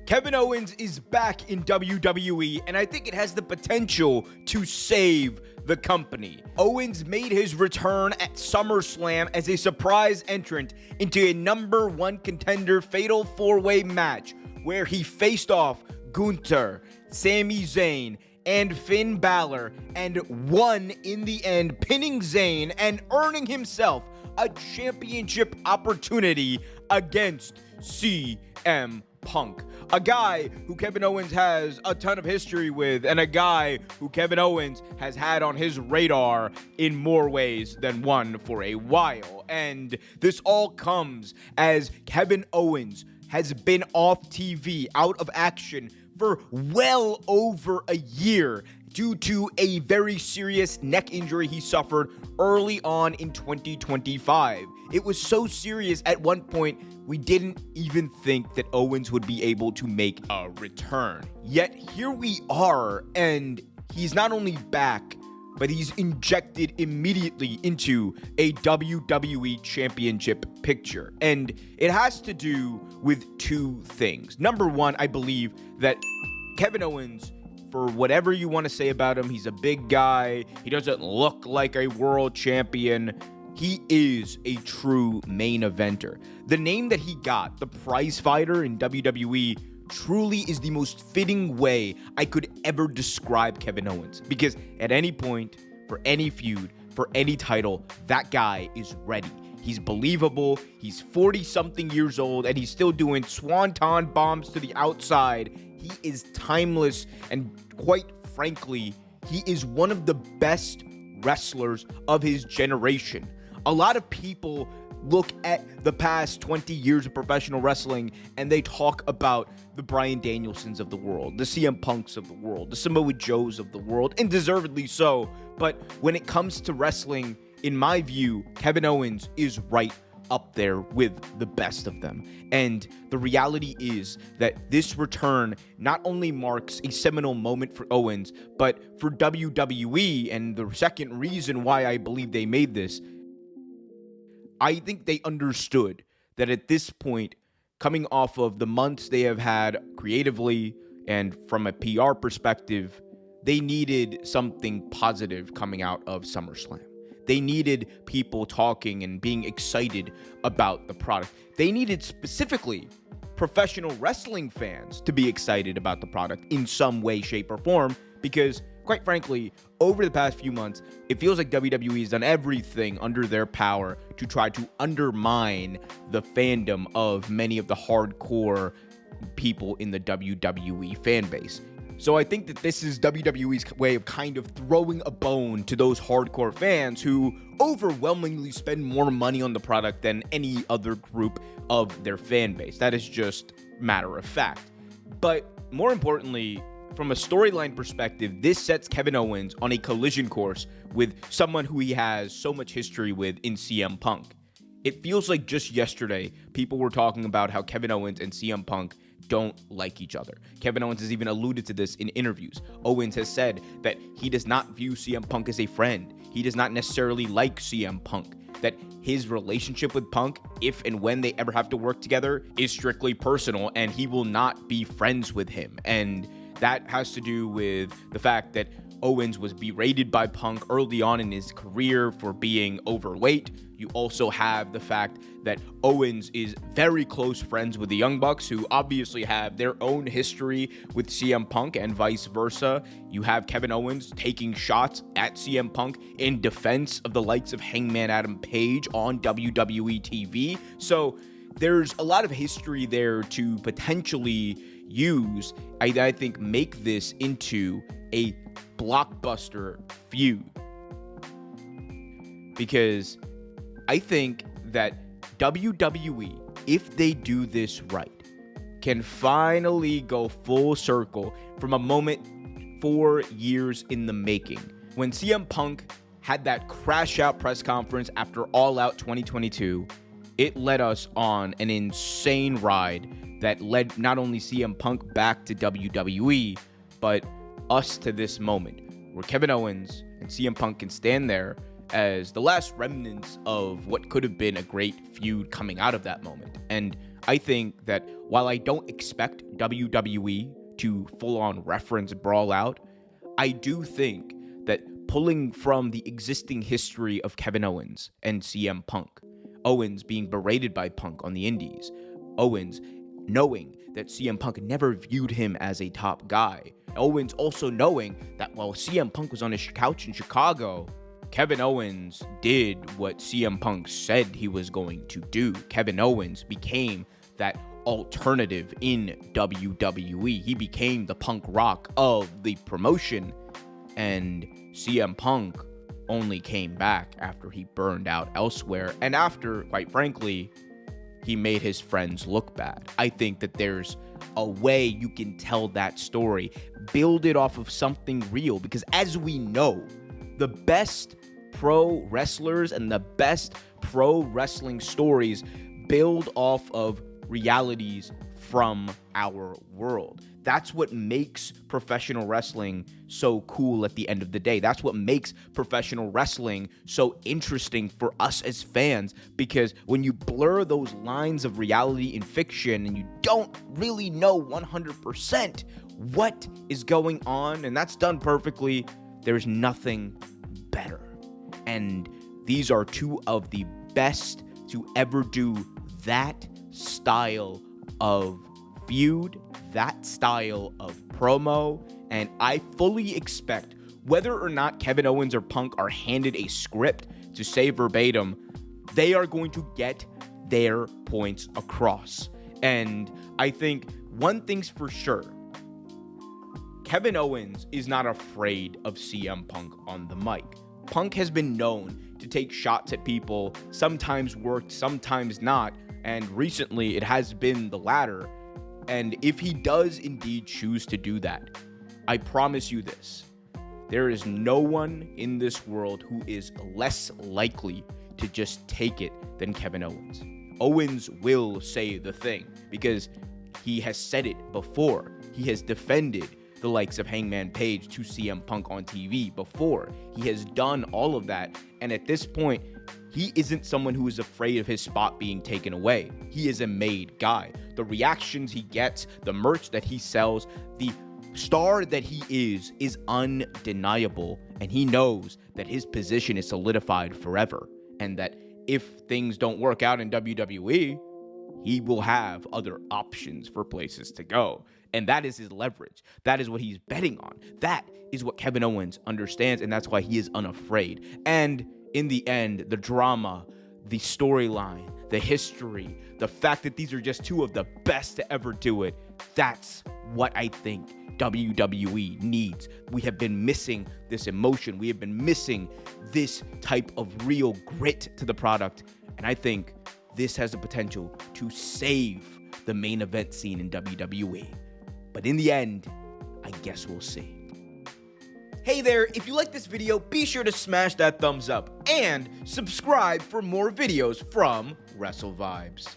Kevin Owens is back in WWE, and I think it has the potential to save the company. Owens made his return at SummerSlam as a surprise entrant into a number one contender fatal four-way match where he faced off Gunther, Sami Zayn, and Finn Balor, and won in the end, pinning Zayn and earning himself a championship opportunity against CM Punk, a guy who Kevin Owens has a ton of history with, and a guy who Kevin Owens has had on his radar in more ways than one for a while. And this all comes as Kevin Owens has been off TV, out of action for well over a year due to a very serious neck injury he suffered early on in 2025. It was so serious at one point, we didn't even think that Owens would be able to make a return. Yet here we are, and he's not only back, but he's injected immediately into a WWE Championship picture. And it has to do with two things. Number one, I believe that Kevin Owens, for whatever you want to say about him, he's a big guy. He doesn't look like a world champion. He is a true main eventer. The name that he got, the prize fighter in WWE, truly is the most fitting way I could ever describe Kevin Owens. Because at any point, for any feud, for any title, that guy is ready. He's believable, he's 40-something years old, and he's still doing swanton bombs to the outside. He is timeless, and quite frankly, he is one of the best wrestlers of his generation. A lot of people look at the past 20 years of professional wrestling and they talk about the Bryan Danielsons of the world, the CM Punks of the world, the Samoa Joes of the world, and deservedly so. But when it comes to wrestling, in my view, Kevin Owens is right up there with the best of them. And the reality is that this return not only marks a seminal moment for Owens, but for WWE, and the second reason why I believe they made this, I think they understood that at this point, coming off of the months they have had creatively and from a PR perspective, they needed something positive coming out of SummerSlam. They needed people talking and being excited about the product. They needed specifically professional wrestling fans to be excited about the product in some way, shape, or form, because quite frankly, over the past few months, it feels like WWE has done everything under their power to try to undermine the fandom of many of the hardcore people in the WWE fan base. So I think that this is WWE's way of kind of throwing a bone to those hardcore fans who overwhelmingly spend more money on the product than any other group of their fan base. That is just matter of fact. But more importantly, from a storyline perspective, this sets Kevin Owens on a collision course with someone who he has so much history with in CM Punk. It feels like just yesterday, people were talking about how Kevin Owens and CM Punk don't like each other. Kevin Owens has even alluded to this in interviews. Owens has said that he does not view CM Punk as a friend. He does not necessarily like CM Punk. That his relationship with Punk, if and when they ever have to work together, is strictly personal, and he will not be friends with him. And that has to do with the fact that Owens was berated by Punk early on in his career for being overweight. You also have the fact that Owens is very close friends with the Young Bucks, who obviously have their own history with CM Punk and vice versa. You have Kevin Owens taking shots at CM Punk in defense of the likes of Hangman Adam Page on WWE TV. So there's a lot of history there to potentially use, I think, make this into a blockbuster feud. Because I think that WWE, if they do this right, can finally go full circle from a moment 4 years in the making. When CM Punk had that crash out press conference after All Out 2022, it led us on an insane ride that led not only CM Punk back to WWE, but us to this moment where Kevin Owens and CM Punk can stand there as the last remnants of what could have been a great feud coming out of that moment. And I think that while I don't expect WWE to full-on reference Brawl Out, I do think that pulling from the existing history of Kevin Owens and CM Punk, Owens being berated by Punk on the indies, Owens knowing that CM Punk never viewed him as a top guy, Owens also knowing that while CM Punk was on his couch in Chicago, Kevin Owens did what CM Punk said he was going to do. Kevin Owens became that alternative in WWE. He became the punk rock of the promotion, and CM Punk only came back after he burned out elsewhere, and after, quite frankly, he made his friends look bad. I think that there's a way you can tell that story, build it off of something real, because as we know, the best pro wrestlers and the best pro wrestling stories build off of realities from our world. That's what makes professional wrestling so cool at the end of the day. That's what makes professional wrestling so interesting for us as fans, because when you blur those lines of reality and fiction and you don't really know 100% what is going on, and that's done perfectly, there's nothing better. And these are two of the best to ever do that style of feud, that style of promo, and I fully expect, whether or not Kevin Owens or Punk are handed a script to say verbatim, they are going to get their points across. And I think one thing's for sure, Kevin Owens is not afraid of CM Punk on the mic. Punk has been known to take shots at people, sometimes worked, sometimes not, and recently it has been the latter. And if he does indeed choose to do that, I promise you this, there is no one in this world who is less likely to just take it than Kevin Owens. Owens will say the thing because he has said it before. He has defended the likes of Hangman Page to CM Punk on TV before. He has done all of that, and at this point, he isn't someone who is afraid of his spot being taken away. He is a made guy. The reactions he gets, the merch that he sells, the star that he is undeniable, and he knows that his position is solidified forever, and that if things don't work out in WWE, he will have other options for places to go. And that is his leverage. That is what he's betting on. That is what Kevin Owens understands, and that's why he is unafraid. And in the end, the drama, the storyline, the history, the fact that these are just two of the best to ever do it, that's what I think WWE needs. We have been missing this emotion. We have been missing this type of real grit to the product. And I think this has the potential to save the main event scene in WWE. But in the end, I guess we'll see. Hey there, if you like this video, be sure to smash that thumbs up and subscribe for more videos from WrestleVibes.